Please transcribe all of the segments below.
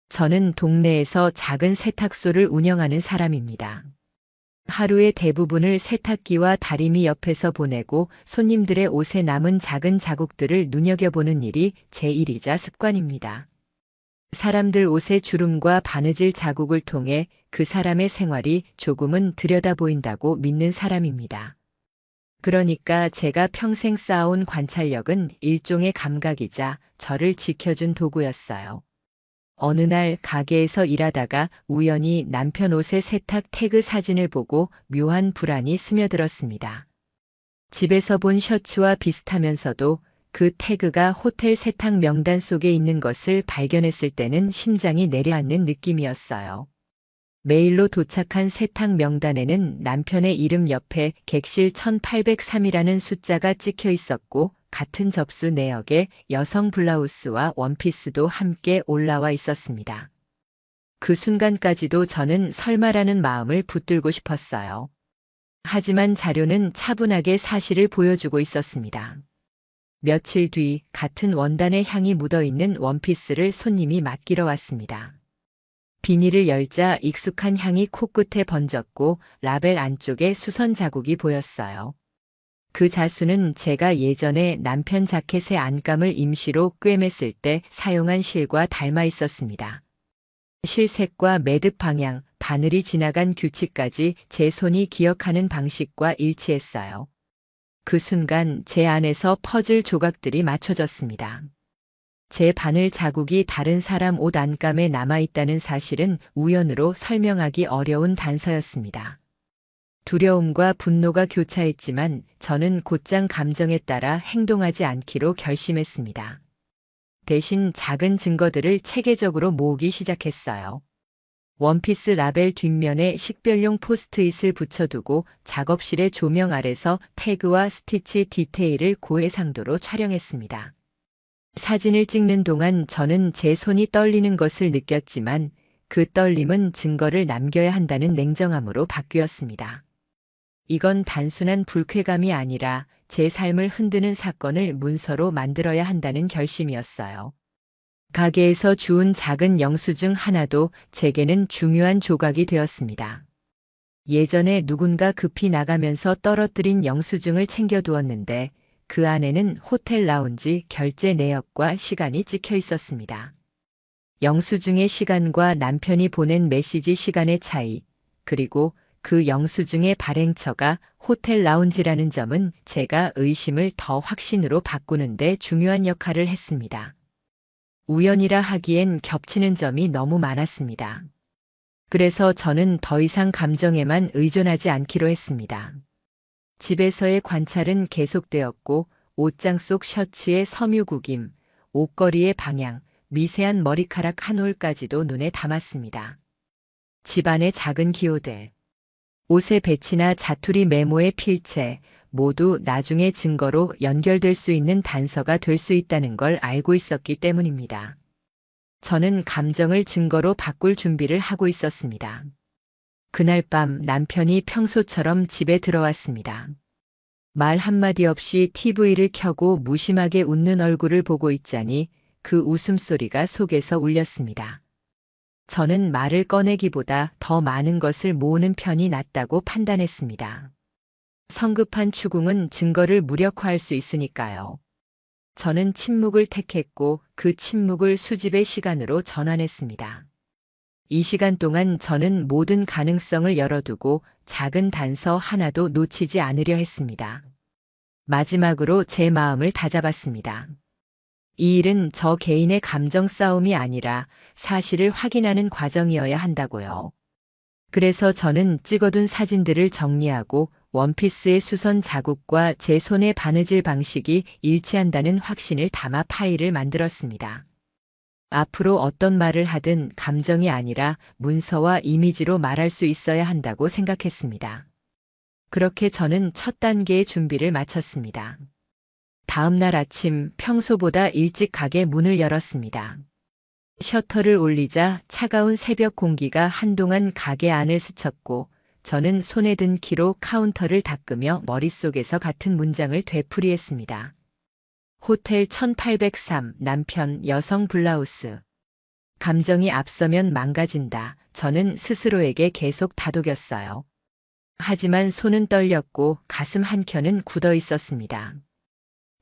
저는 동네에서 작은 세탁소를 운영하는 사람입니다. 하루의 대부분을 세탁기와 다리미 옆에서 보내고 손님들의 옷에 남은 작은 자국들을 눈여겨보는 일이 제 일이자 습관입니다. 사람들 옷의 주름과 바느질 자국을 통해 그 사람의 생활이 조금은 들여다 보인다고 믿는 사람입니다. 그러니까 제가 평생 쌓아온 관찰력은 일종의 감각이자 저를 지켜준 도구였어요. 어느 날 가게에서 일하다가 우연히 남편 옷의 세탁 태그 사진을 보고 묘한 불안이 스며들었습니다. 집에서 본 셔츠와 비슷하면서도 그 태그가 호텔 세탁 명단 속에 있는 것을 발견했을 때는 심장이 내려앉는 느낌이었어요. 메일로 도착한 세탁 명단에는 남편의 이름 옆에 객실 1803이라는 숫자가 찍혀 있었고 같은 접수 내역에 여성 블라우스와 원피스도 함께 올라와 있었습니다. 그 순간까지도 저는 설마라는 마음을 붙들고 싶었어요. 하지만 자료는 차분하게 사실을 보여주고 있었습니다. 며칠 뒤 같은 원단의 향이 묻어있는 원피스를 손님이 맡기러 왔습니다. 비닐을 열자 익숙한 향이 코끝에 번졌고 라벨 안쪽에 수선 자국이 보였어요. 그 자수는 제가 예전에 남편 자켓의 안감을 임시로 꿰맸을 때 사용한 실과 닮아 있었습니다. 실색과 매듭 방향, 바늘이 지나간 규칙까지 제 손이 기억하는 방식과 일치했어요. 그 순간 제 안에서 퍼즐 조각들이 맞춰졌습니다. 제 바늘 자국이 다른 사람 옷 안감에 남아있다는 사실은 우연으로 설명하기 어려운 단서였습니다. 두려움과 분노가 교차했지만 저는 곧장 감정에 따라 행동하지 않기로 결심했습니다. 대신 작은 증거들을 체계적으로 모으기 시작했어요. 원피스 라벨 뒷면에 식별용 포스트잇을 붙여두고 작업실의 조명 아래서 태그와 스티치 디테일을 고해상도로 촬영했습니다. 사진을 찍는 동안 저는 제 손이 떨리는 것을 느꼈지만 그 떨림은 증거를 남겨야 한다는 냉정함으로 바뀌었습니다. 이건 단순한 불쾌감이 아니라 제 삶을 흔드는 사건을 문서로 만들어야 한다는 결심이었어요. 가게에서 주운 작은 영수증 하나도 제게는 중요한 조각이 되었습니다. 예전에 누군가 급히 나가면서 떨어뜨린 영수증을 챙겨두었는데 그 안에는 호텔 라운지 결제 내역과 시간이 찍혀 있었습니다. 영수증의 시간과 남편이 보낸 메시지 시간의 차이, 그리고 그 영수증의 발행처가 호텔 라운지라는 점은 제가 의심을 더 확신으로 바꾸는데 중요한 역할을 했습니다. 우연이라 하기엔 겹치는 점이 너무 많았습니다. 그래서 저는 더 이상 감정에만 의존하지 않기로 했습니다. 집에서의 관찰은 계속되었고 옷장 속 셔츠의 섬유구김, 옷걸이의 방향, 미세한 머리카락 한 올까지도 눈에 담았습니다. 집안의 작은 기호들, 옷의 배치나 자투리 메모의 필체, 모두 나중에 증거로 연결될 수 있는 단서가 될 수 있다는 걸 알고 있었기 때문입니다. 저는 감정을 증거로 바꿀 준비를 하고 있었습니다. 그날 밤 남편이 평소처럼 집에 들어왔습니다. 말 한마디 없이 TV를 켜고 무심하게 웃는 얼굴을 보고 있자니 그 웃음소리가 속에서 울렸습니다. 저는 말을 꺼내기보다 더 많은 것을 모으는 편이 낫다고 판단했습니다. 성급한 추궁은 증거를 무력화할 수 있으니까요. 저는 침묵을 택했고 그 침묵을 수집의 시간으로 전환했습니다. 이 시간 동안 저는 모든 가능성을 열어두고 작은 단서 하나도 놓치지 않으려 했습니다. 마지막으로 제 마음을 다잡았습니다. 이 일은 저 개인의 감정 싸움이 아니라 사실을 확인하는 과정이어야 한다고요. 그래서 저는 찍어둔 사진들을 정리하고 원피스의 수선 자국과 제 손의 바느질 방식이 일치한다는 확신을 담아 파일을 만들었습니다. 앞으로 어떤 말을 하든 감정이 아니라 문서와 이미지로 말할 수 있어야 한다고 생각했습니다. 그렇게 저는 첫 단계의 준비를 마쳤습니다. 다음 날 아침 평소보다 일찍 가게 문을 열었습니다. 셔터를 올리자 차가운 새벽 공기가 한동안 가게 안을 스쳤고 저는 손에 든 키로 카운터를 닦으며 머릿속에서 같은 문장을 되풀이했습니다. 호텔 1803 남편 여성 블라우스. 감정이 앞서면 망가진다. 저는 스스로에게 계속 다독였어요. 하지만 손은 떨렸고 가슴 한켠은 굳어 있었습니다.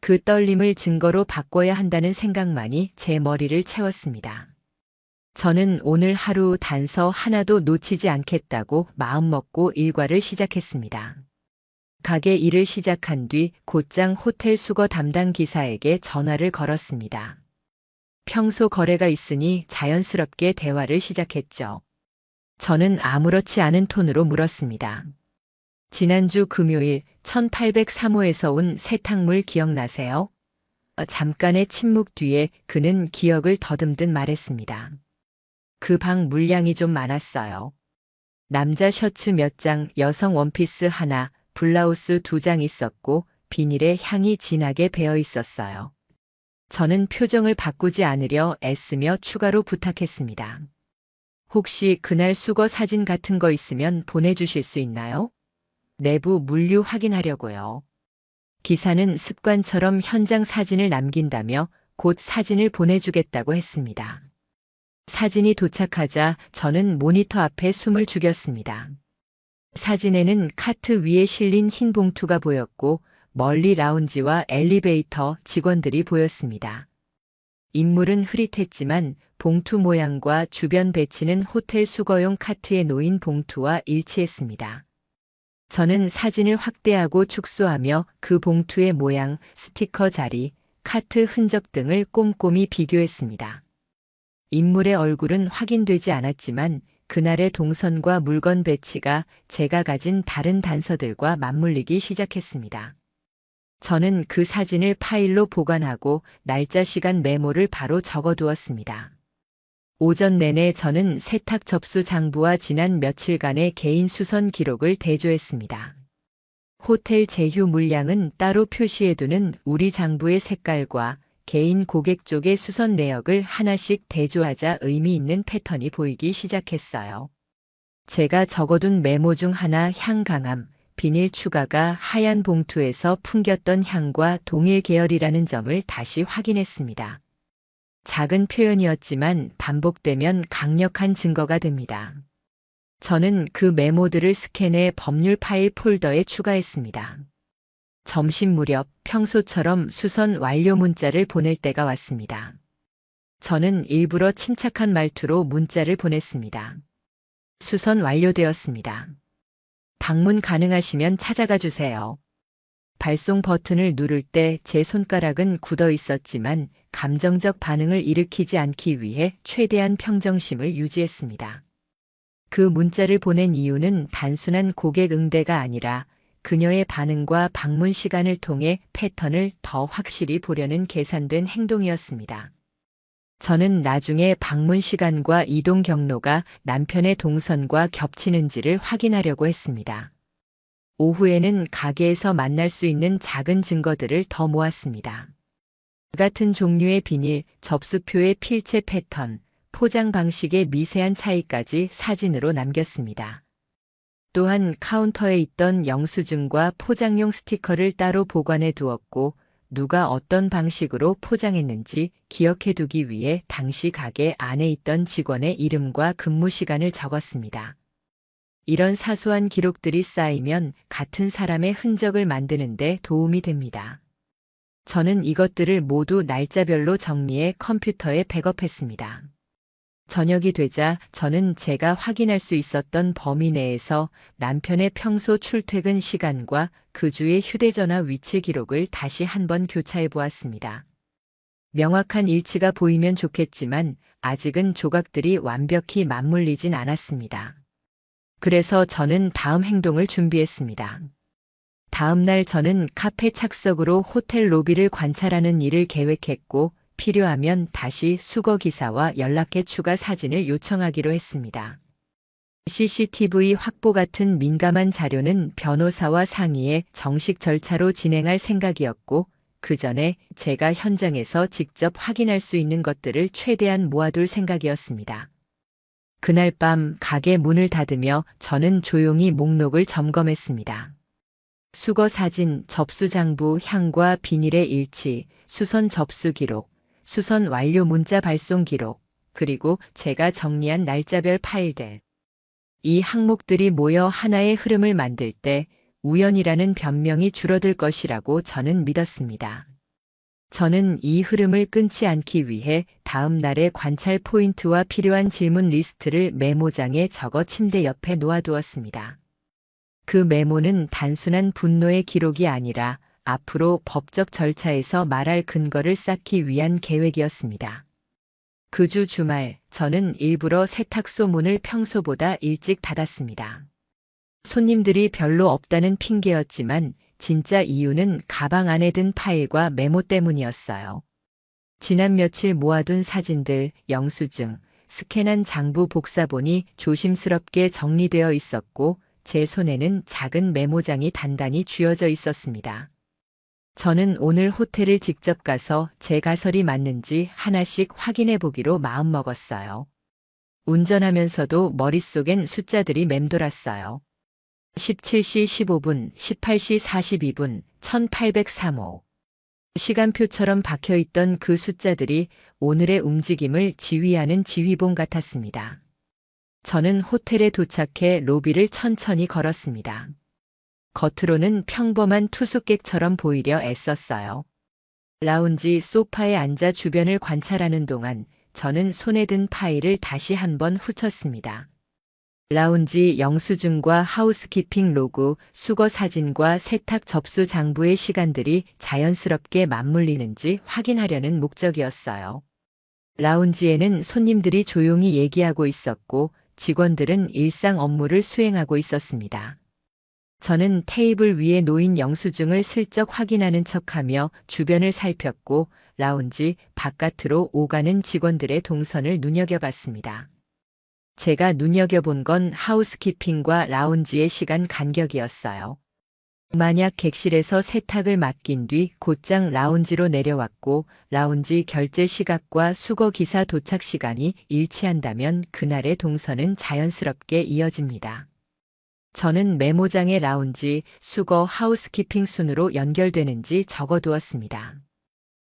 그 떨림을 증거로 바꿔야 한다는 생각만이 제 머리를 채웠습니다. 저는 오늘 하루 단서 하나도 놓치지 않겠다고 마음먹고 일과를 시작했습니다. 가게 일을 시작한 뒤 곧장 호텔 수거 담당 기사에게 전화를 걸었습니다. 평소 거래가 있으니 자연스럽게 대화를 시작했죠. 저는 아무렇지 않은 톤으로 물었습니다. 지난주 금요일 1803호에서 온 세탁물 기억나세요? 잠깐의 침묵 뒤에 그는 기억을 더듬듯 말했습니다. 그 방 물량이 좀 많았어요. 남자 셔츠 몇 장, 여성 원피스 하나, 블라우스 2장 있었고 비닐에 향이 진하게 배어 있었어요. 저는 표정을 바꾸지 않으려 애쓰며 추가로 부탁했습니다. 혹시 그날 수거 사진 같은 거 있으면 보내주실 수 있나요? 내부 물류 확인하려고요. 기사는 습관처럼 현장 사진을 남긴다며 곧 사진을 보내주겠다고 했습니다. 사진이 도착하자 저는 모니터 앞에 숨을 죽였습니다. 사진에는 카트 위에 실린 흰 봉투가 보였고 멀리 라운지와 엘리베이터 직원들이 보였습니다. 인물은 흐릿했지만 봉투 모양과 주변 배치는 호텔 수거용 카트에 놓인 봉투와 일치했습니다. 저는 사진을 확대하고 축소하며 그 봉투의 모양, 스티커 자리, 카트 흔적 등을 꼼꼼히 비교했습니다. 인물의 얼굴은 확인되지 않았지만 그날의 동선과 물건 배치가 제가 가진 다른 단서들과 맞물리기 시작했습니다. 저는 그 사진을 파일로 보관하고 날짜 시간 메모를 바로 적어두었습니다. 오전 내내 저는 세탁 접수 장부와 지난 며칠간의 개인 수선 기록을 대조했습니다. 호텔 제휴 물량은 따로 표시해두는 우리 장부의 색깔과 개인 고객 쪽의 수선 내역을 하나씩 대조하자 의미 있는 패턴이 보이기 시작했어요. 제가 적어둔 메모 중 하나 향 강함, 비닐 추가가 하얀 봉투에서 풍겼던 향과 동일 계열이라는 점을 다시 확인했습니다. 작은 표현이었지만 반복되면 강력한 증거가 됩니다. 저는 그 메모들을 스캔해 법률 파일 폴더에 추가했습니다. 점심 무렵 평소처럼 수선 완료 문자를 보낼 때가 왔습니다. 저는 일부러 침착한 말투로 문자를 보냈습니다. 수선 완료되었습니다. 방문 가능하시면 찾아가 주세요. 발송 버튼을 누를 때 제 손가락은 굳어 있었지만 감정적 반응을 일으키지 않기 위해 최대한 평정심을 유지했습니다. 그 문자를 보낸 이유는 단순한 고객 응대가 아니라 그녀의 반응과 방문 시간을 통해 패턴을 더 확실히 보려는 계산된 행동이었습니다. 저는 나중에 방문 시간과 이동 경로가 남편의 동선과 겹치는지를 확인하려고 했습니다. 오후에는 가게에서 만날 수 있는 작은 증거들을 더 모았습니다. 같은 종류의 비닐, 접수표의 필체 패턴, 포장 방식의 미세한 차이까지 사진으로 남겼습니다. 또한 카운터에 있던 영수증과 포장용 스티커를 따로 보관해 두었고 누가 어떤 방식으로 포장했는지 기억해 두기 위해 당시 가게 안에 있던 직원의 이름과 근무 시간을 적었습니다. 이런 사소한 기록들이 쌓이면 같은 사람의 흔적을 만드는 데 도움이 됩니다. 저는 이것들을 모두 날짜별로 정리해 컴퓨터에 백업했습니다. 저녁이 되자 저는 제가 확인할 수 있었던 범위 내에서 남편의 평소 출퇴근 시간과 그 주의 휴대전화 위치 기록을 다시 한번 교차해 보았습니다. 명확한 일치가 보이면 좋겠지만 아직은 조각들이 완벽히 맞물리진 않았습니다. 그래서 저는 다음 행동을 준비했습니다. 다음 날 저는 카페 착석으로 호텔 로비를 관찰하는 일을 계획했고 필요하면 다시 수거 기사와 연락해 추가 사진을 요청하기로 했습니다. CCTV 확보 같은 민감한 자료는 변호사와 상의해 정식 절차로 진행할 생각이었고 그 전에 제가 현장에서 직접 확인할 수 있는 것들을 최대한 모아둘 생각이었습니다. 그날 밤 가게 문을 닫으며 저는 조용히 목록을 점검했습니다. 수거 사진, 접수 장부, 향과 비닐의 일치, 수선 접수 기록, 수선 완료 문자 발송 기록, 그리고 제가 정리한 날짜별 파일들. 이 항목들이 모여 하나의 흐름을 만들 때 우연이라는 변명이 줄어들 것이라고 저는 믿었습니다. 저는 이 흐름을 끊지 않기 위해 다음 날의 관찰 포인트와 필요한 질문 리스트를 메모장에 적어 침대 옆에 놓아두었습니다. 그 메모는 단순한 분노의 기록이 아니라 앞으로 법적 절차에서 말할 근거를 쌓기 위한 계획이었습니다. 그 주 주말, 저는 일부러 세탁소 문을 평소보다 일찍 닫았습니다. 손님들이 별로 없다는 핑계였지만 진짜 이유는 가방 안에 든 파일과 메모 때문이었어요. 지난 며칠 모아둔 사진들, 영수증, 스캔한 장부 복사본이 조심스럽게 정리되어 있었고 제 손에는 작은 메모장이 단단히 쥐어져 있었습니다. 저는 오늘 호텔을 직접 가서 제 가설이 맞는지 하나씩 확인해 보기로 마음먹었어요. 운전하면서도 머릿속엔 숫자들이 맴돌았어요. 17시 15분, 18시 42분, 1803호. 시간표처럼 박혀있던 그 숫자들이 오늘의 움직임을 지휘하는 지휘봉 같았습니다. 저는 호텔에 도착해 로비를 천천히 걸었습니다. 겉으로는 평범한 투숙객처럼 보이려 애썼어요. 라운지 소파에 앉아 주변을 관찰하는 동안 저는 손에 든 파일을 다시 한번 훑었습니다. 라운지 영수증과 하우스키핑 로그, 수거 사진과 세탁 접수 장부의 시간들이 자연스럽게 맞물리는지 확인하려는 목적이었어요. 라운지에는 손님들이 조용히 얘기하고 있었고 직원들은 일상 업무를 수행하고 있었습니다. 저는 테이블 위에 놓인 영수증을 슬쩍 확인하는 척하며 주변을 살폈고 라운지 바깥으로 오가는 직원들의 동선을 눈여겨봤습니다. 제가 눈여겨본 건 하우스키핑과 라운지의 시간 간격이었어요. 만약 객실에서 세탁을 맡긴 뒤 곧장 라운지로 내려왔고 라운지 결제 시각과 수거 기사 도착 시간이 일치한다면 그날의 동선은 자연스럽게 이어집니다. 저는 메모장에 라운지, 수거, 하우스키핑 순으로 연결되는지 적어두었습니다.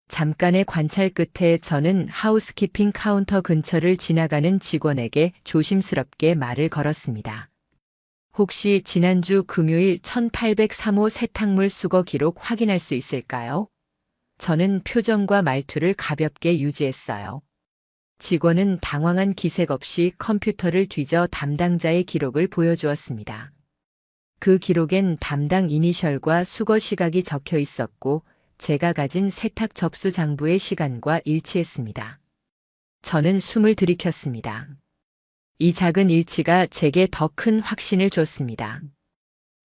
잠깐의 관찰 끝에 저는 하우스키핑 카운터 근처를 지나가는 직원에게 조심스럽게 말을 걸었습니다. 혹시 지난주 금요일 1803호 세탁물 수거 기록 확인할 수 있을까요? 저는 표정과 말투를 가볍게 유지했어요. 직원은 당황한 기색 없이 컴퓨터를 뒤져 담당자의 기록을 보여주었습니다. 그 기록엔 담당 이니셜과 수거 시각이 적혀 있었고 제가 가진 세탁 접수 장부의 시간과 일치했습니다. 저는 숨을 들이켰습니다. 이 작은 일치가 제게 더 큰 확신을 줬습니다.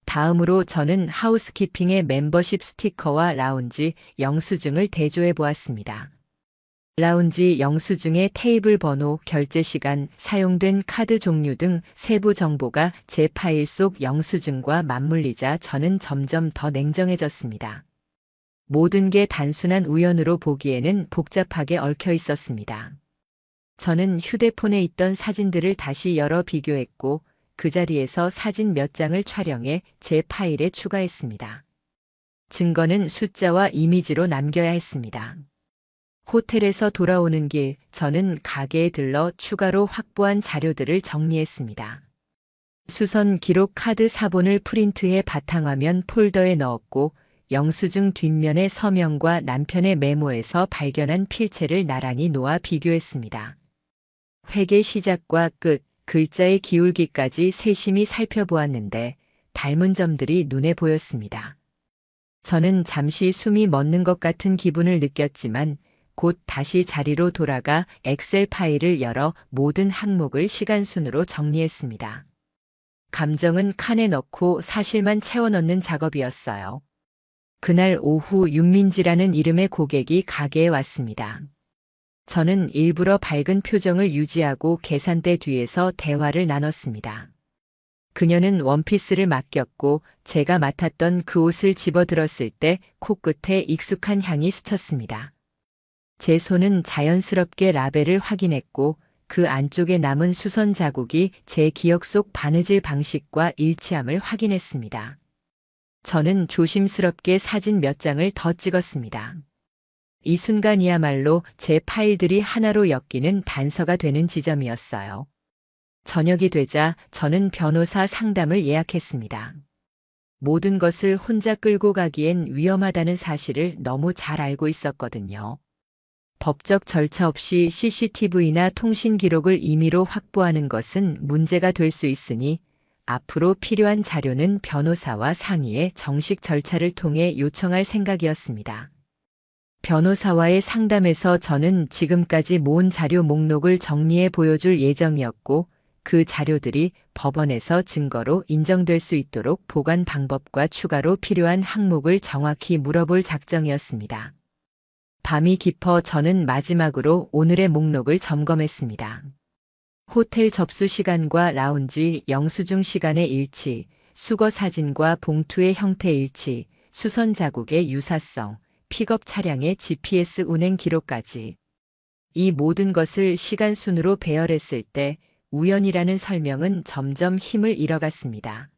다음으로 저는 하우스키핑의 멤버십 스티커와 라운지 영수증을 대조해 보았습니다. 라운지 영수증의 테이블 번호, 결제 시간, 사용된 카드 종류 등 세부 정보가 제 파일 속 영수증과 맞물리자 저는 점점 더 냉정해졌습니다. 모든 게 단순한 우연으로 보기에는 복잡하게 얽혀 있었습니다. 저는 휴대폰에 있던 사진들을 다시 열어 비교했고 그 자리에서 사진 몇 장을 촬영해 제 파일에 추가했습니다. 증거는 숫자와 이미지로 남겨야 했습니다. 호텔에서 돌아오는 길, 저는 가게에 들러 추가로 확보한 자료들을 정리했습니다. 수선 기록 카드 사본을 프린트해 바탕화면 폴더에 넣었고 영수증 뒷면의 서명과 남편의 메모에서 발견한 필체를 나란히 놓아 비교했습니다. 회계 시작과 끝, 글자의 기울기까지 세심히 살펴보았는데 닮은 점들이 눈에 보였습니다. 저는 잠시 숨이 멎는 것 같은 기분을 느꼈지만 곧 다시 자리로 돌아가 엑셀 파일을 열어 모든 항목을 시간순으로 정리했습니다. 감정은 칸에 넣고 사실만 채워 넣는 작업이었어요. 그날 오후 윤민지라는 이름의 고객이 가게에 왔습니다. 저는 일부러 밝은 표정을 유지하고 계산대 뒤에서 대화를 나눴습니다. 그녀는 원피스를 맡겼고 제가 맡았던 그 옷을 집어들었을 때 코끝에 익숙한 향이 스쳤습니다. 제 손은 자연스럽게 라벨을 확인했고 그 안쪽에 남은 수선 자국이 제 기억 속 바느질 방식과 일치함을 확인했습니다. 저는 조심스럽게 사진 몇 장을 더 찍었습니다. 이 순간이야말로 제 파일들이 하나로 엮이는 단서가 되는 지점이었어요. 저녁이 되자 저는 변호사 상담을 예약했습니다. 모든 것을 혼자 끌고 가기엔 위험하다는 사실을 너무 잘 알고 있었거든요. 법적 절차 없이 CCTV나 통신 기록을 임의로 확보하는 것은 문제가 될 수 있으니 앞으로 필요한 자료는 변호사와 상의해 정식 절차를 통해 요청할 생각이었습니다. 변호사와의 상담에서 저는 지금까지 모은 자료 목록을 정리해 보여줄 예정이었고 그 자료들이 법원에서 증거로 인정될 수 있도록 보관 방법과 추가로 필요한 항목을 정확히 물어볼 작정이었습니다. 밤이 깊어 저는 마지막으로 오늘의 목록을 점검했습니다. 호텔 접수 시간과 라운지 영수증 시간의 일치, 수거 사진과 봉투의 형태 일치, 수선 자국의 유사성, 픽업 차량의 GPS 운행 기록까지. 이 모든 것을 시간 순으로 배열했을 때 우연이라는 설명은 점점 힘을 잃어갔습니다.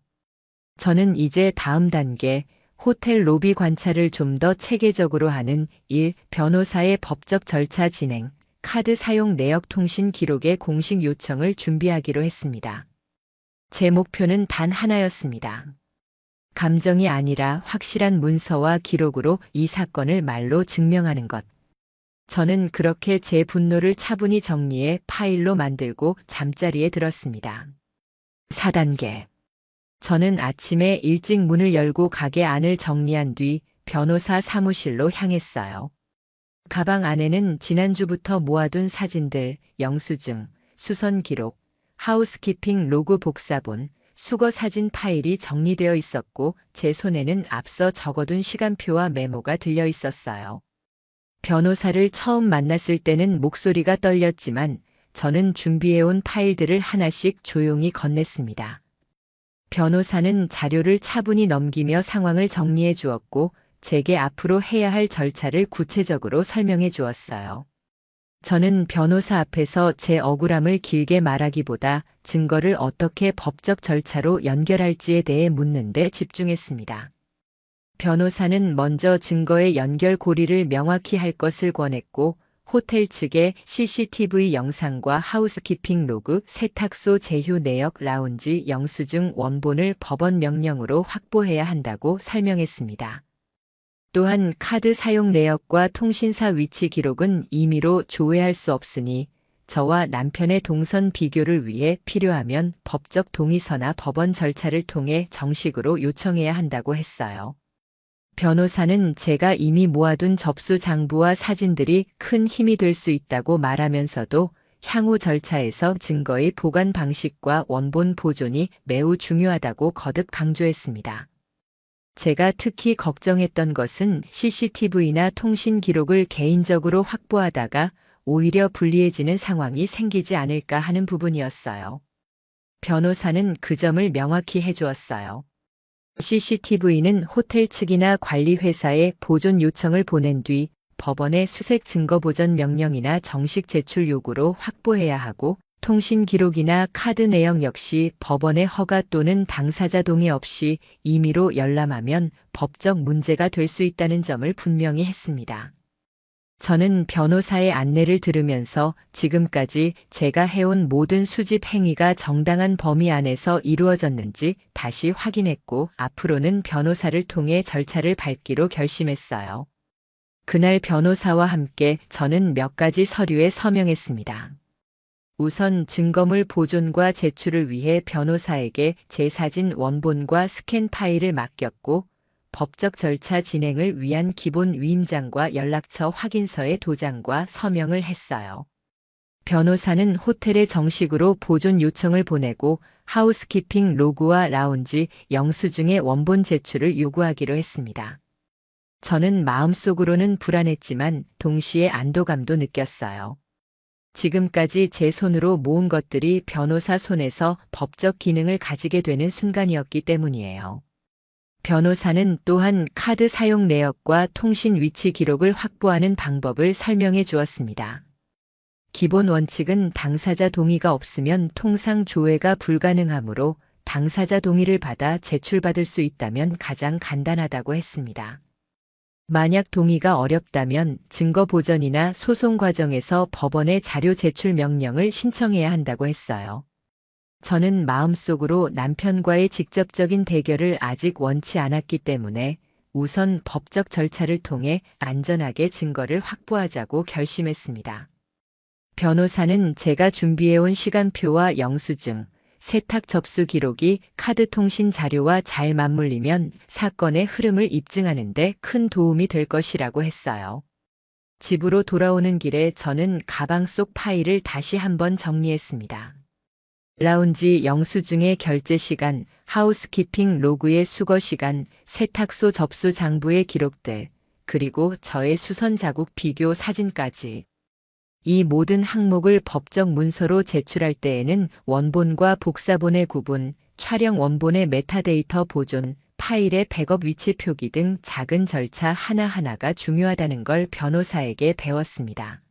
저는 이제 다음 단계, 호텔 로비 관찰을 좀 더 체계적으로 하는 1. 변호사의 법적 절차 진행, 카드 사용 내역 통신 기록의 공식 요청을 준비하기로 했습니다. 제 목표는 단 하나였습니다. 감정이 아니라 확실한 문서와 기록으로 이 사건을 말로 증명하는 것. 저는 그렇게 제 분노를 차분히 정리해 파일로 만들고 잠자리에 들었습니다. 4단계. 저는 아침에 일찍 문을 열고 가게 안을 정리한 뒤 변호사 사무실로 향했어요. 가방 안에는 지난주부터 모아둔 사진들, 영수증, 수선 기록, 하우스키핑 로그 복사본, 수거 사진 파일이 정리되어 있었고 제 손에는 앞서 적어둔 시간표와 메모가 들려 있었어요. 변호사를 처음 만났을 때는 목소리가 떨렸지만 저는 준비해온 파일들을 하나씩 조용히 건넸습니다. 변호사는 자료를 차분히 넘기며 상황을 정리해 주었고 제게 앞으로 해야 할 절차를 구체적으로 설명해 주었어요. 저는 변호사 앞에서 제 억울함을 길게 말하기보다 증거를 어떻게 법적 절차로 연결할지에 대해 묻는 데 집중했습니다. 변호사는 먼저 증거의 연결고리를 명확히 할 것을 권했고 호텔 측에 CCTV 영상과 하우스키핑 로그, 세탁소 제휴 내역, 라운지 영수증 원본을 법원 명령으로 확보해야 한다고 설명했습니다. 또한 카드 사용 내역과 통신사 위치 기록은 임의로 조회할 수 없으니 저와 남편의 동선 비교를 위해 필요하면 법적 동의서나 법원 절차를 통해 정식으로 요청해야 한다고 했어요. 변호사는 제가 이미 모아둔 접수 장부와 사진들이 큰 힘이 될 수 있다고 말하면서도 향후 절차에서 증거의 보관 방식과 원본 보존이 매우 중요하다고 거듭 강조했습니다. 제가 특히 걱정했던 것은 CCTV나 통신 기록을 개인적으로 확보하다가 오히려 불리해지는 상황이 생기지 않을까 하는 부분이었어요. 변호사는 그 점을 명확히 해주었어요. CCTV는 호텔 측이나 관리회사에 보존 요청을 보낸 뒤 법원의 수색 증거 보전 명령이나 정식 제출 요구로 확보해야 하고 통신 기록이나 카드 내역 역시 법원의 허가 또는 당사자 동의 없이 임의로 열람하면 법적 문제가 될 수 있다는 점을 분명히 했습니다. 저는 변호사의 안내를 들으면서 지금까지 제가 해온 모든 수집 행위가 정당한 범위 안에서 이루어졌는지 다시 확인했고 앞으로는 변호사를 통해 절차를 밟기로 결심했어요. 그날 변호사와 함께 저는 몇 가지 서류에 서명했습니다. 우선 증거물 보존과 제출을 위해 변호사에게 제 사진 원본과 스캔 파일을 맡겼고 법적 절차 진행을 위한 기본 위임장과 연락처 확인서의 도장과 서명을 했어요. 변호사는 호텔에 정식으로 보존 요청을 보내고 하우스키핑 로그와 라운지 영수증의 원본 제출을 요구하기로 했습니다. 저는 마음속으로는 불안했지만 동시에 안도감도 느꼈어요. 지금까지 제 손으로 모은 것들이 변호사 손에서 법적 기능을 가지게 되는 순간이었기 때문이에요. 변호사는 또한 카드 사용 내역과 통신 위치 기록을 확보하는 방법을 설명해 주었습니다. 기본 원칙은 당사자 동의가 없으면 통상 조회가 불가능하므로 당사자 동의를 받아 제출받을 수 있다면 가장 간단하다고 했습니다. 만약 동의가 어렵다면 증거 보전이나 소송 과정에서 법원에 자료 제출 명령을 신청해야 한다고 했어요. 저는 마음속으로 남편과의 직접적인 대결을 아직 원치 않았기 때문에 우선 법적 절차를 통해 안전하게 증거를 확보하자고 결심했습니다. 변호사는 제가 준비해온 시간표와 영수증, 세탁 접수 기록이 카드 통신 자료와 잘 맞물리면 사건의 흐름을 입증하는 데 큰 도움이 될 것이라고 했어요. 집으로 돌아오는 길에 저는 가방 속 파일을 다시 한번 정리했습니다. 라운지 영수증의 결제 시간, 하우스키핑 로그의 수거 시간, 세탁소 접수 장부의 기록들, 그리고 저의 수선 자국 비교 사진까지. 이 모든 항목을 법적 문서로 제출할 때에는 원본과 복사본의 구분, 촬영 원본의 메타데이터 보존, 파일의 백업 위치 표기 등 작은 절차 하나하나가 중요하다는 걸 변호사에게 배웠습니다.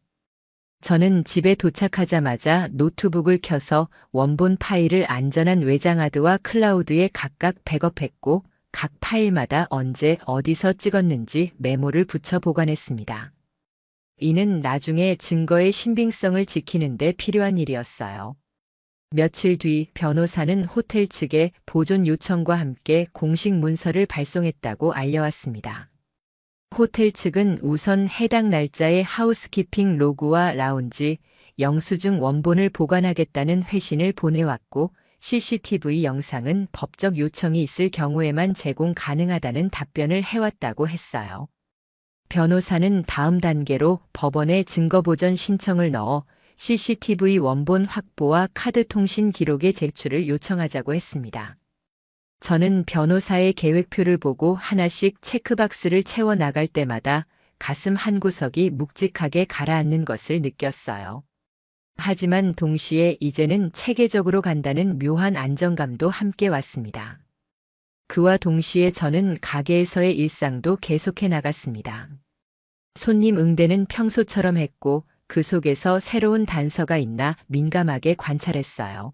저는 집에 도착하자마자 노트북을 켜서 원본 파일을 안전한 외장하드와 클라우드에 각각 백업했고 각 파일마다 언제 어디서 찍었는지 메모를 붙여 보관했습니다. 이는 나중에 증거의 신빙성을 지키는 데 필요한 일이었어요. 며칠 뒤 변호사는 호텔 측에 보존 요청과 함께 공식 문서를 발송했다고 알려왔습니다. 호텔 측은 우선 해당 날짜의 하우스키핑 로그와 라운지, 영수증 원본을 보관하겠다는 회신을 보내왔고 CCTV 영상은 법적 요청이 있을 경우에만 제공 가능하다는 답변을 해왔다고 했어요. 변호사는 다음 단계로 법원에 증거보전 신청을 넣어 CCTV 원본 확보와 카드 통신 기록의 제출을 요청하자고 했습니다. 저는 변호사의 계획표를 보고 하나씩 체크박스를 채워 나갈 때마다 가슴 한구석이 묵직하게 가라앉는 것을 느꼈어요. 하지만 동시에 이제는 체계적으로 간다는 묘한 안정감도 함께 왔습니다. 그와 동시에 저는 가게에서의 일상도 계속해 나갔습니다. 손님 응대는 평소처럼 했고 그 속에서 새로운 단서가 있나 민감하게 관찰했어요.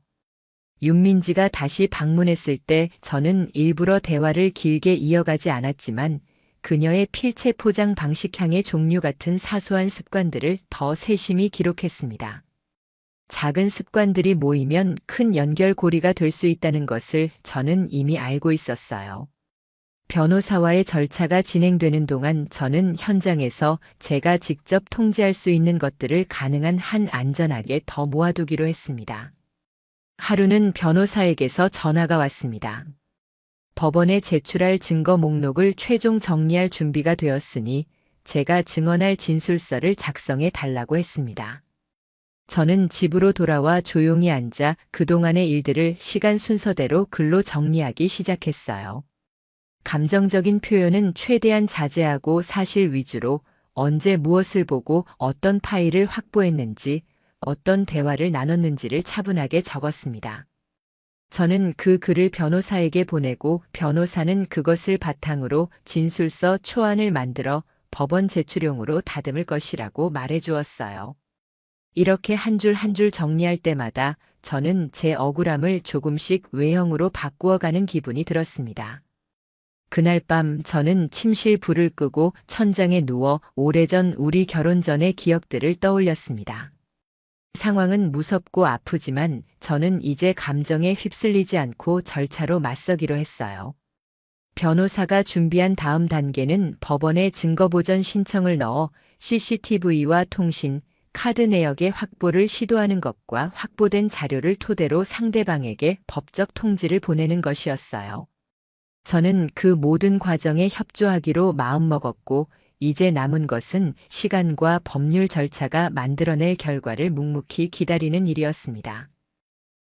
윤민지가 다시 방문했을 때 저는 일부러 대화를 길게 이어가지 않았지만 그녀의 필체 포장 방식향의 종류 같은 사소한 습관들을 더 세심히 기록했습니다. 작은 습관들이 모이면 큰 연결고리가 될 수 있다는 것을 저는 이미 알고 있었어요. 변호사와의 절차가 진행되는 동안 저는 현장에서 제가 직접 통제할 수 있는 것들을 가능한 한 안전하게 더 모아두기로 했습니다. 하루는 변호사에게서 전화가 왔습니다. 법원에 제출할 증거 목록을 최종 정리할 준비가 되었으니 제가 증언할 진술서를 작성해 달라고 했습니다. 저는 집으로 돌아와 조용히 앉아 그동안의 일들을 시간 순서대로 글로 정리하기 시작했어요. 감정적인 표현은 최대한 자제하고 사실 위주로 언제 무엇을 보고 어떤 파일을 확보했는지, 어떤 대화를 나눴는지를 차분하게 적었습니다. 저는 그 글을 변호사에게 보내고 변호사는 그것을 바탕으로 진술서 초안을 만들어 법원 제출용으로 다듬을 것이라고 말해주었어요. 이렇게 한 줄 한 줄 정리할 때마다 저는 제 억울함을 조금씩 외형으로 바꾸어가는 기분이 들었습니다. 그날 밤 저는 침실 불을 끄고 천장에 누워 오래전 우리 결혼 전의 기억들을 떠올렸습니다. 상황은 무섭고 아프지만 저는 이제 감정에 휩쓸리지 않고 절차로 맞서기로 했어요. 변호사가 준비한 다음 단계는 법원에 증거보전 신청을 넣어 CCTV와 통신, 카드 내역의 확보를 시도하는 것과 확보된 자료를 토대로 상대방에게 법적 통지를 보내는 것이었어요. 저는 그 모든 과정에 협조하기로 마음먹었고 이제 남은 것은 시간과 법률 절차가 만들어낼 결과를 묵묵히 기다리는 일이었습니다.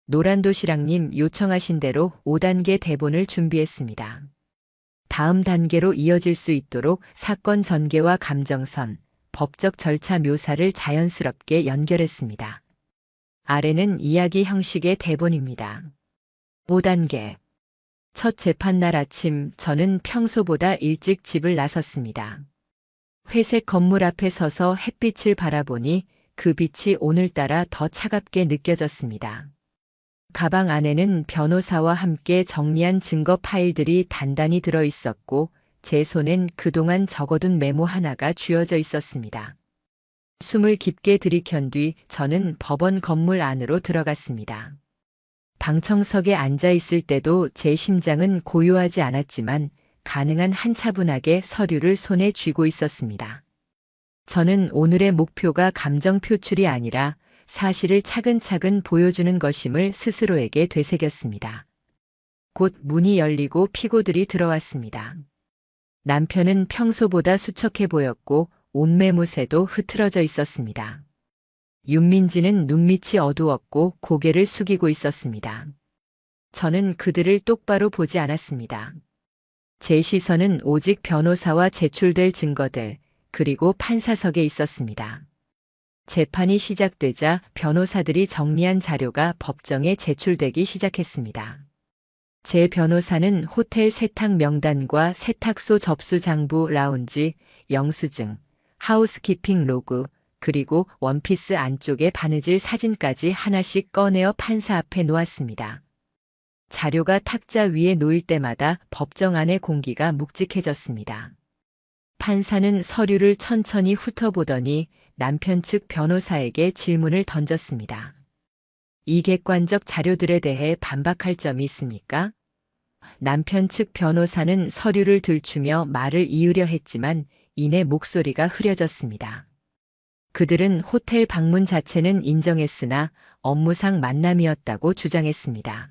노란도시락님 요청하신 대로 5단계 대본을 준비했습니다. 다음 단계로 이어질 수 있도록 사건 전개와 감정선, 법적 절차 묘사를 자연스럽게 연결했습니다. 아래는 이야기 형식의 대본입니다. 5단계. 첫 재판날 아침 저는 평소보다 일찍 집을 나섰습니다. 회색 건물 앞에 서서 햇빛을 바라보니 그 빛이 오늘따라 더 차갑게 느껴졌습니다. 가방 안에는 변호사와 함께 정리한 증거 파일들이 단단히 들어 있었고 제 손엔 그동안 적어둔 메모 하나가 쥐어져 있었습니다. 숨을 깊게 들이켠 뒤 저는 법원 건물 안으로 들어갔습니다. 방청석에 앉아 있을 때도 제 심장은 고요하지 않았지만 가능한 한 차분하게 서류를 손에 쥐고 있었습니다. 저는 오늘의 목표가 감정 표출이 아니라 사실을 차근차근 보여주는 것임을 스스로에게 되새겼습니다. 곧 문이 열리고 피고들이 들어왔습니다. 남편은 평소보다 수척해 보였고 옷매무새도 흐트러져 있었습니다. 윤민지는 눈밑이 어두웠고 고개를 숙이고 있었습니다. 저는 그들을 똑바로 보지 않았습니다. 제 시선은 오직 변호사와 제출될 증거들, 그리고 판사석에 있었습니다. 재판이 시작되자 변호사들이 정리한 자료가 법정에 제출되기 시작했습니다. 제 변호사는 호텔 세탁 명단과 세탁소 접수 장부 라운지, 영수증, 하우스키핑 로그, 그리고 원피스 안쪽에 바느질 사진까지 하나씩 꺼내어 판사 앞에 놓았습니다. 자료가 탁자 위에 놓일 때마다 법정 안의 공기가 묵직해졌습니다. 판사는 서류를 천천히 훑어보더니 남편 측 변호사에게 질문을 던졌습니다. 이 객관적 자료들에 대해 반박할 점이 있습니까? 남편 측 변호사는 서류를 들추며 말을 이으려 했지만 이내 목소리가 흐려졌습니다. 그들은 호텔 방문 자체는 인정했으나 업무상 만남이었다고 주장했습니다.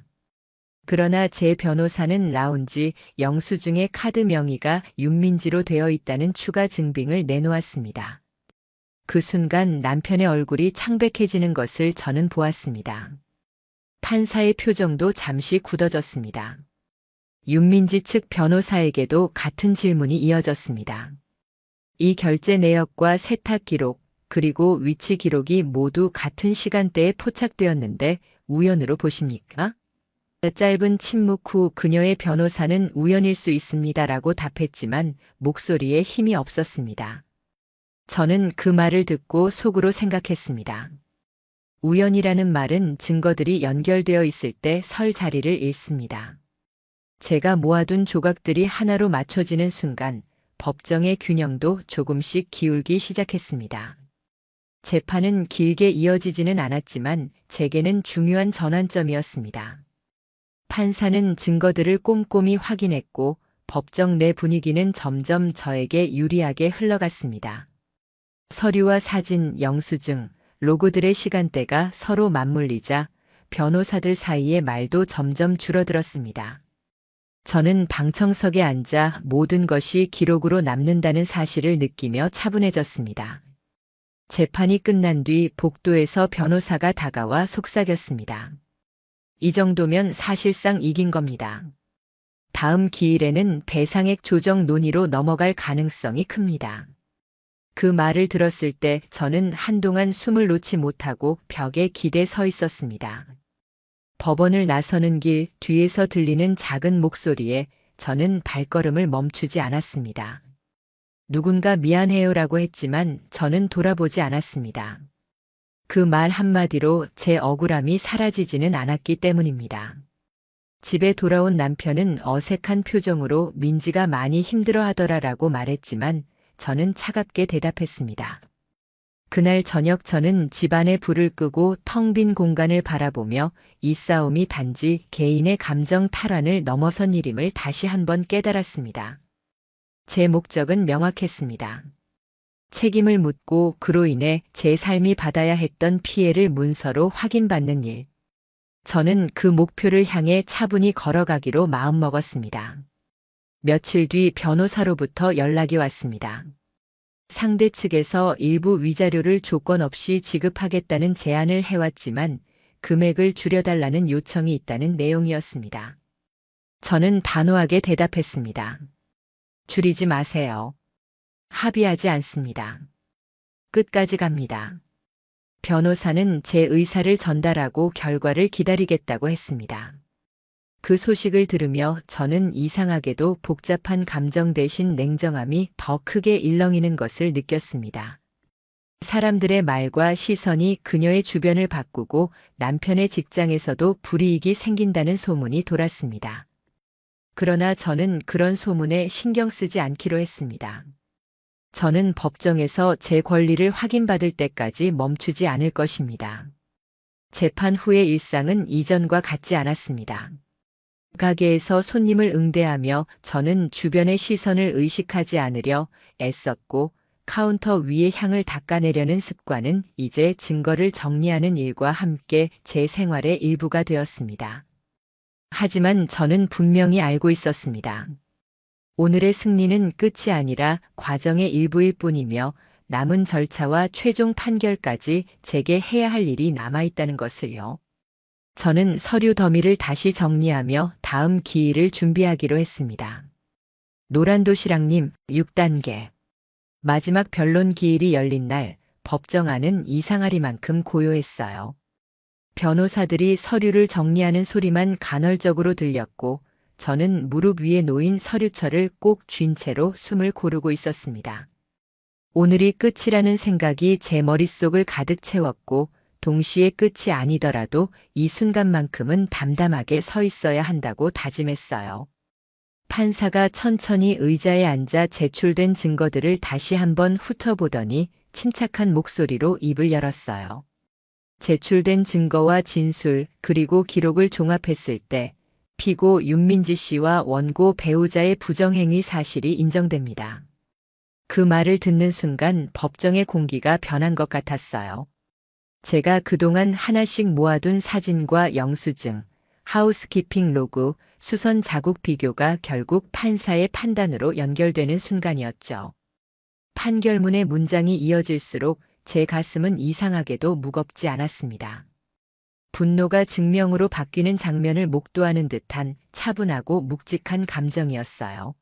그러나 제 변호사는 라운지 영수증의 카드 명의가 윤민지로 되어 있다는 추가 증빙을 내놓았습니다. 그 순간 남편의 얼굴이 창백해지는 것을 저는 보았습니다. 판사의 표정도 잠시 굳어졌습니다. 윤민지 측 변호사에게도 같은 질문이 이어졌습니다. 이 결제 내역과 세탁 기록, 그리고 위치 기록이 모두 같은 시간대에 포착되었는데 우연으로 보십니까? 짧은 침묵 후 그녀의 변호사는 우연일 수 있습니다라고 답했지만 목소리에 힘이 없었습니다. 저는 그 말을 듣고 속으로 생각했습니다. 우연이라는 말은 증거들이 연결되어 있을 때 설 자리를 잃습니다. 제가 모아둔 조각들이 하나로 맞춰지는 순간 법정의 균형도 조금씩 기울기 시작했습니다. 재판은 길게 이어지지는 않았지만 제게는 중요한 전환점이었습니다. 판사는 증거들을 꼼꼼히 확인했고 법정 내 분위기는 점점 저에게 유리하게 흘러갔습니다. 서류와 사진, 영수증, 로고들의 시간대가 서로 맞물리자 변호사들 사이의 말도 점점 줄어들었습니다. 저는 방청석에 앉아 모든 것이 기록으로 남는다는 사실을 느끼며 차분해졌습니다. 재판이 끝난 뒤 복도에서 변호사가 다가와 속삭였습니다. 이 정도면 사실상 이긴 겁니다. 다음 기일에는 배상액 조정 논의로 넘어갈 가능성이 큽니다. 그 말을 들었을 때 저는 한동안 숨을 놓지 못하고 벽에 기대 서 있었습니다. 법원을 나서는 길 뒤에서 들리는 작은 목소리에 저는 발걸음을 멈추지 않았습니다. 누군가 미안해요라고 했지만 저는 돌아보지 않았습니다. 그 말 한마디로 제 억울함이 사라지지는 않았기 때문입니다. 집에 돌아온 남편은 어색한 표정으로 민지가 많이 힘들어하더라라고 말했지만 저는 차갑게 대답했습니다. 그날 저녁 저는 집안에 불을 끄고 텅 빈 공간을 바라보며 이 싸움이 단지 개인의 감정 탈환을 넘어선 일임을 다시 한번 깨달았습니다. 제 목적은 명확했습니다. 책임을 묻고 그로 인해 제 삶이 받아야 했던 피해를 문서로 확인받는 일. 저는 그 목표를 향해 차분히 걸어가기로 마음먹었습니다. 며칠 뒤 변호사로부터 연락이 왔습니다. 상대 측에서 일부 위자료를 조건 없이 지급하겠다는 제안을 해왔지만 금액을 줄여달라는 요청이 있다는 내용이었습니다. 저는 단호하게 대답했습니다. 줄이지 마세요. 합의하지 않습니다. 끝까지 갑니다. 변호사는 제 의사를 전달하고 결과를 기다리겠다고 했습니다. 그 소식을 들으며 저는 이상하게도 복잡한 감정 대신 냉정함이 더 크게 일렁이는 것을 느꼈습니다. 사람들의 말과 시선이 그녀의 주변을 바꾸고 남편의 직장에서도 불이익이 생긴다는 소문이 돌았습니다. 그러나 저는 그런 소문에 신경 쓰지 않기로 했습니다. 저는 법정에서 제 권리를 확인받을 때까지 멈추지 않을 것입니다. 재판 후의 일상은 이전과 같지 않았습니다. 가게에서 손님을 응대하며 저는 주변의 시선을 의식하지 않으려 애썼고, 카운터 위에 향을 닦아내려는 습관은 이제 증거를 정리하는 일과 함께 제 생활의 일부가 되었습니다. 하지만 저는 분명히 알고 있었습니다. 오늘의 승리는 끝이 아니라 과정의 일부일 뿐이며 남은 절차와 최종 판결까지 제게 해야 할 일이 남아있다는 것을요. 저는 서류 더미를 다시 정리하며 다음 기일을 준비하기로 했습니다. 노란도시락님 6단계. 마지막 변론 기일이 열린 날 법정안은 이상하리만큼 고요했어요. 변호사들이 서류를 정리하는 소리만 간헐적으로 들렸고 저는 무릎 위에 놓인 서류철을 꼭 쥔 채로 숨을 고르고 있었습니다. 오늘이 끝이라는 생각이 제 머릿속을 가득 채웠고 동시에 끝이 아니더라도 이 순간만큼은 담담하게 서 있어야 한다고 다짐했어요. 판사가 천천히 의자에 앉아 제출된 증거들을 다시 한번 훑어보더니 침착한 목소리로 입을 열었어요. 제출된 증거와 진술 그리고 기록을 종합했을 때 피고 윤민지 씨와 원고 배우자의 부정행위 사실이 인정됩니다. 그 말을 듣는 순간 법정의 공기가 변한 것 같았어요. 제가 그동안 하나씩 모아둔 사진과 영수증, 하우스키핑 로그, 수선 자국 비교가 결국 판사의 판단으로 연결되는 순간이었죠. 판결문의 문장이 이어질수록 제 가슴은 이상하게도 무겁지 않았습니다. 분노가 증명으로 바뀌는 장면을 목도하는 듯한 차분하고 묵직한 감정이었어요.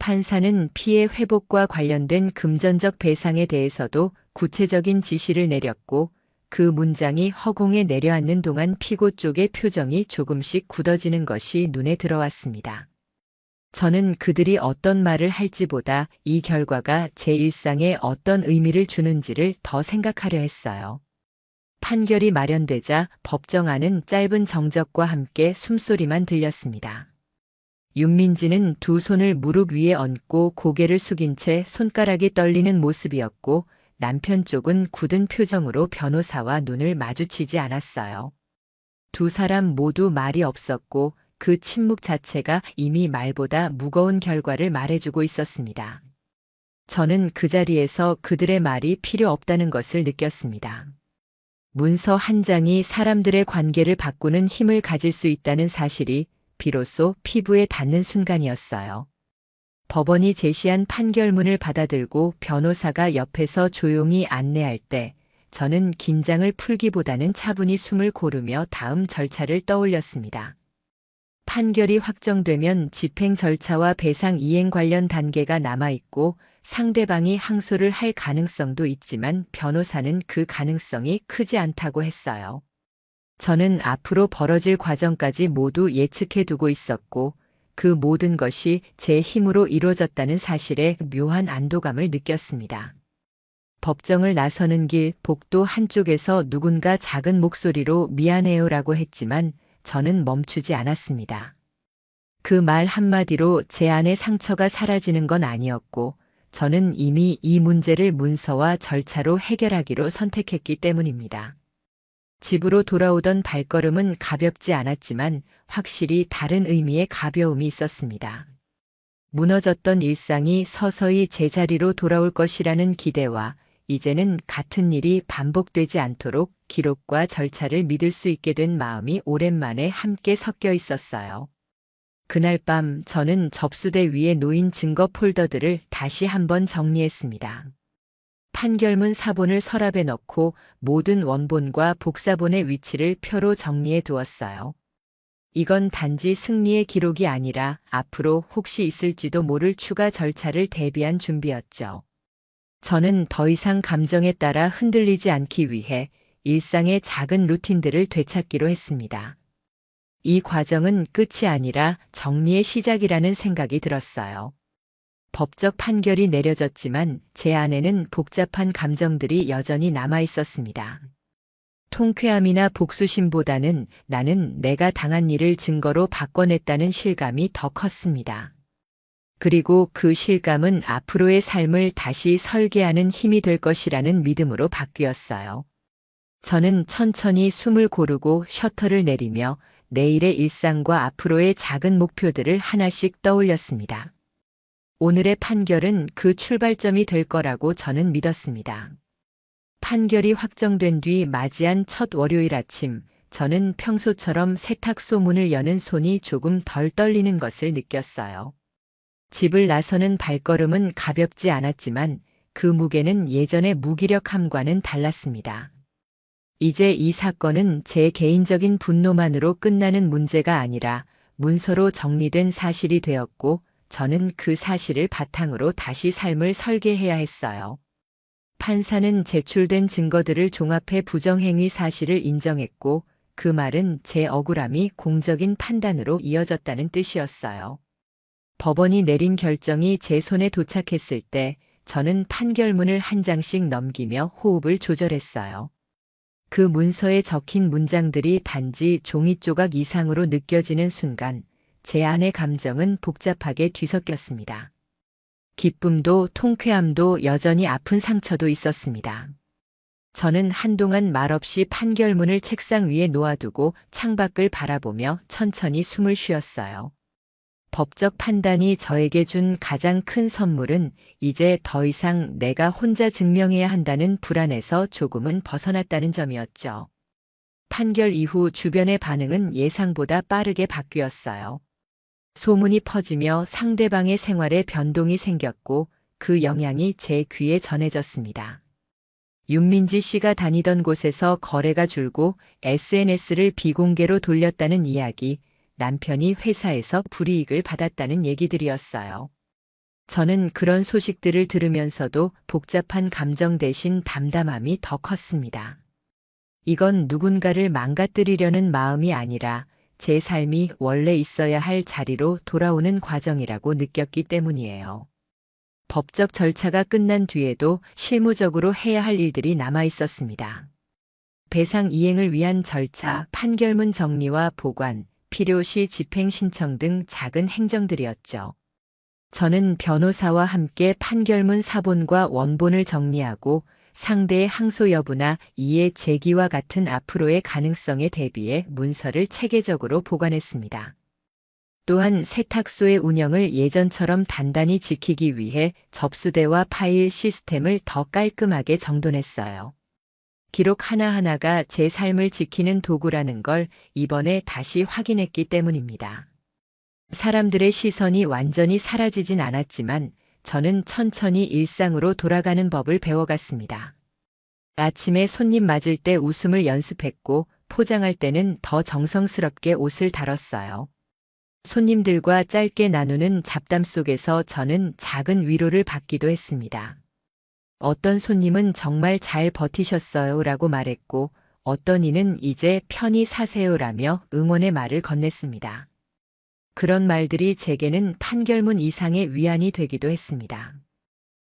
판사는 피해 회복과 관련된 금전적 배상에 대해서도 구체적인 지시를 내렸고 그 문장이 허공에 내려앉는 동안 피고 쪽의 표정이 조금씩 굳어지는 것이 눈에 들어왔습니다. 저는 그들이 어떤 말을 할지보다 이 결과가 제 일상에 어떤 의미를 주는지를 더 생각하려 했어요. 판결이 마련되자 법정안은 짧은 정적과 함께 숨소리만 들렸습니다. 윤민지는 두 손을 무릎 위에 얹고 고개를 숙인 채 손가락이 떨리는 모습이었고 남편 쪽은 굳은 표정으로 변호사와 눈을 마주치지 않았어요. 두 사람 모두 말이 없었고 그 침묵 자체가 이미 말보다 무거운 결과를 말해주고 있었습니다. 저는 그 자리에서 그들의 말이 필요 없다는 것을 느꼈습니다. 문서 한 장이 사람들의 관계를 바꾸는 힘을 가질 수 있다는 사실이 비로소 피부에 닿는 순간이었어요. 법원이 제시한 판결문을 받아들고 변호사가 옆에서 조용히 안내할 때 저는 긴장을 풀기보다는 차분히 숨을 고르며 다음 절차를 떠올렸습니다. 판결이 확정되면 집행 절차와 배상 이행 관련 단계가 남아있고 상대방이 항소를 할 가능성도 있지만 변호사는 그 가능성이 크지 않다고 했어요. 저는 앞으로 벌어질 과정까지 모두 예측해 두고 있었고 그 모든 것이 제 힘으로 이루어졌다는 사실에 묘한 안도감을 느꼈습니다. 법정을 나서는 길 복도 한쪽에서 누군가 작은 목소리로 미안해요라고 했지만 저는 멈추지 않았습니다. 그 말 한마디로 제 안의 상처가 사라지는 건 아니었고 저는 이미 이 문제를 문서와 절차로 해결하기로 선택했기 때문입니다. 집으로 돌아오던 발걸음은 가볍지 않았지만 확실히 다른 의미의 가벼움이 있었습니다. 무너졌던 일상이 서서히 제자리로 돌아올 것이라는 기대와 이제는 같은 일이 반복되지 않도록 기록과 절차를 믿을 수 있게 된 마음이 오랜만에 함께 섞여 있었어요. 그날 밤 저는 접수대 위에 놓인 증거 폴더들을 다시 한번 정리했습니다. 판결문 사본을 서랍에 넣고 모든 원본과 복사본의 위치를 표로 정리해 두었어요. 이건 단지 승리의 기록이 아니라 앞으로 혹시 있을지도 모를 추가 절차를 대비한 준비였죠. 저는 더 이상 감정에 따라 흔들리지 않기 위해 일상의 작은 루틴들을 되찾기로 했습니다. 이 과정은 끝이 아니라 정리의 시작이라는 생각이 들었어요. 법적 판결이 내려졌지만 제 안에는 복잡한 감정들이 여전히 남아 있었습니다. 통쾌함이나 복수심보다는 나는 내가 당한 일을 증거로 바꿔냈다는 실감이 더 컸습니다. 그리고 그 실감은 앞으로의 삶을 다시 설계하는 힘이 될 것이라는 믿음으로 바뀌었어요. 저는 천천히 숨을 고르고 셔터를 내리며 내일의 일상과 앞으로의 작은 목표들을 하나씩 떠올렸습니다. 오늘의 판결은 그 출발점이 될 거라고 저는 믿었습니다. 판결이 확정된 뒤 맞이한 첫 월요일 아침, 저는 평소처럼 세탁소 문을 여는 손이 조금 덜 떨리는 것을 느꼈어요. 집을 나서는 발걸음은 가볍지 않았지만 그 무게는 예전의 무기력함과는 달랐습니다. 이제 이 사건은 제 개인적인 분노만으로 끝나는 문제가 아니라 문서로 정리된 사실이 되었고, 저는 그 사실을 바탕으로 다시 삶을 설계해야 했어요. 판사는 제출된 증거들을 종합해 부정행위 사실을 인정했고, 그 말은 제 억울함이 공적인 판단으로 이어졌다는 뜻이었어요. 법원이 내린 결정이 제 손에 도착했을 때 저는 판결문을 한 장씩 넘기며 호흡을 조절했어요. 그 문서에 적힌 문장들이 단지 종이 조각 이상으로 느껴지는 순간 제 안의 감정은 복잡하게 뒤섞였습니다. 기쁨도 통쾌함도 여전히 아픈 상처도 있었습니다. 저는 한동안 말없이 판결문을 책상 위에 놓아두고 창밖을 바라보며 천천히 숨을 쉬었어요. 법적 판단이 저에게 준 가장 큰 선물은 이제 더 이상 내가 혼자 증명해야 한다는 불안에서 조금은 벗어났다는 점이었죠. 판결 이후 주변의 반응은 예상보다 빠르게 바뀌었어요. 소문이 퍼지며 상대방의 생활에 변동이 생겼고 그 영향이 제 귀에 전해졌습니다. 윤민지 씨가 다니던 곳에서 거래가 줄고 SNS를 비공개로 돌렸다는 이야기, 남편이 회사에서 불이익을 받았다는 얘기들이었어요. 저는 그런 소식들을 들으면서도 복잡한 감정 대신 담담함이 더 컸습니다. 이건 누군가를 망가뜨리려는 마음이 아니라 제 삶이 원래 있어야 할 자리로 돌아오는 과정이라고 느꼈기 때문이에요. 법적 절차가 끝난 뒤에도 실무적으로 해야 할 일들이 남아 있었습니다. 배상 이행을 위한 절차, 판결문 정리와 보관, 필요시 집행 신청 등 작은 행정들이었죠. 저는 변호사와 함께 판결문 사본과 원본을 정리하고 상대의 항소 여부나 이해 제기와 같은 앞으로의 가능성에 대비해 문서를 체계적으로 보관했습니다. 또한 세탁소의 운영을 예전처럼 단단히 지키기 위해 접수대와 파일 시스템을 더 깔끔하게 정돈했어요. 기록 하나하나가 제 삶을 지키는 도구라는 걸 이번에 다시 확인했기 때문입니다. 사람들의 시선이 완전히 사라지진 않았지만 저는 천천히 일상으로 돌아가는 법을 배워갔습니다. 아침에 손님 맞을 때 웃음을 연습했고 포장할 때는 더 정성스럽게 옷을 다뤘어요. 손님들과 짧게 나누는 잡담 속에서 저는 작은 위로를 받기도 했습니다. 어떤 손님은 정말 잘 버티셨어요 라고 말했고 어떤 이는 이제 편히 사세요 라며 응원의 말을 건넸습니다. 그런 말들이 제게는 판결문 이상의 위안이 되기도 했습니다.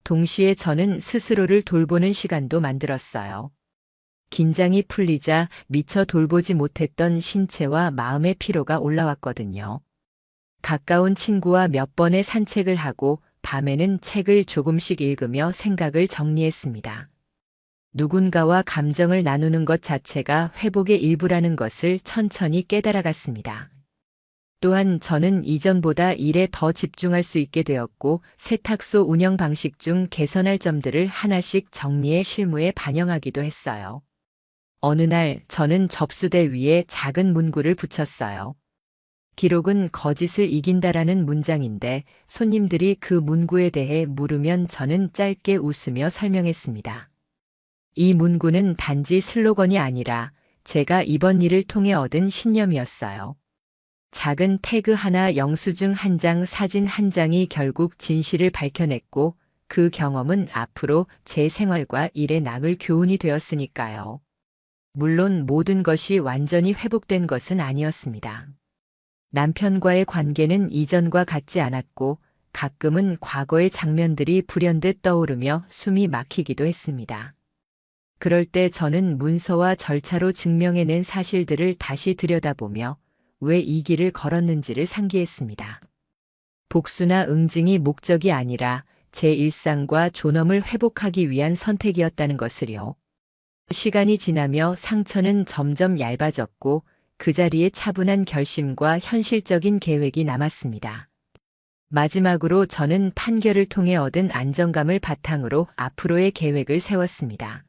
동시에 저는 스스로를 돌보는 시간도 만들었어요. 긴장이 풀리자 미처 돌보지 못했던 신체와 마음의 피로가 올라왔거든요. 가까운 친구와 몇 번의 산책을 하고 밤에는 책을 조금씩 읽으며 생각을 정리했습니다. 누군가와 감정을 나누는 것 자체가 회복의 일부라는 것을 천천히 깨달아갔습니다. 또한 저는 이전보다 일에 더 집중할 수 있게 되었고 세탁소 운영 방식 중 개선할 점들을 하나씩 정리해 실무에 반영하기도 했어요. 어느 날 저는 접수대 위에 작은 문구를 붙였어요. 기록은 거짓을 이긴다라는 문장인데 손님들이 그 문구에 대해 물으면 저는 짧게 웃으며 설명했습니다. 이 문구는 단지 슬로건이 아니라 제가 이번 일을 통해 얻은 신념이었어요. 작은 태그 하나, 영수증 한 장, 사진 한 장이 결국 진실을 밝혀냈고 그 경험은 앞으로 제 생활과 일에 남을 교훈이 되었으니까요. 물론 모든 것이 완전히 회복된 것은 아니었습니다. 남편과의 관계는 이전과 같지 않았고 가끔은 과거의 장면들이 불현듯 떠오르며 숨이 막히기도 했습니다. 그럴 때 저는 문서와 절차로 증명해낸 사실들을 다시 들여다보며 왜 이 길을 걸었는지를 상기했습니다. 복수나 응징이 목적이 아니라 제 일상과 존엄을 회복하기 위한 선택이었다는 것을요. 시간이 지나며 상처는 점점 얇아졌고 그 자리에 차분한 결심과 현실적인 계획이 남았습니다. 마지막으로 저는 판결을 통해 얻은 안정감을 바탕으로 앞으로의 계획을 세웠습니다.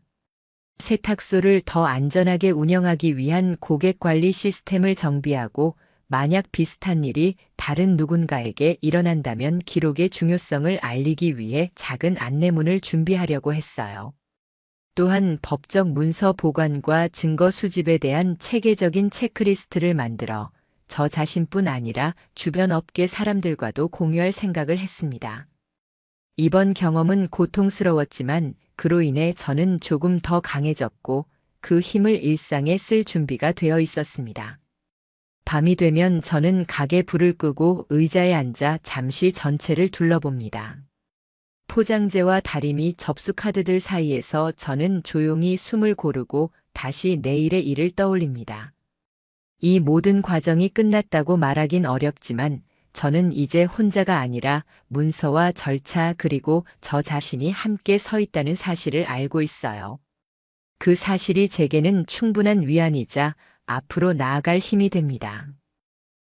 세탁소를 더 안전하게 운영하기 위한 고객 관리 시스템을 정비하고 만약 비슷한 일이 다른 누군가에게 일어난다면 기록의 중요성을 알리기 위해 작은 안내문을 준비하려고 했어요. 또한 법적 문서 보관과 증거 수집에 대한 체계적인 체크리스트를 만들어 저 자신뿐 아니라 주변 업계 사람들과도 공유할 생각을 했습니다. 이번 경험은 고통스러웠지만 그로 인해 저는 조금 더 강해졌고 그 힘을 일상에 쓸 준비가 되어 있었습니다. 밤이 되면 저는 가게 불을 끄고 의자에 앉아 잠시 전체를 둘러봅니다. 포장재와 다리미 접수 카드들 사이에서 저는 조용히 숨을 고르고 다시 내일의 일을 떠올립니다. 이 모든 과정이 끝났다고 말하긴 어렵지만 저는 이제 혼자가 아니라 문서와 절차 그리고 저 자신이 함께 서 있다는 사실을 알고 있어요. 그 사실이 제게는 충분한 위안이자 앞으로 나아갈 힘이 됩니다.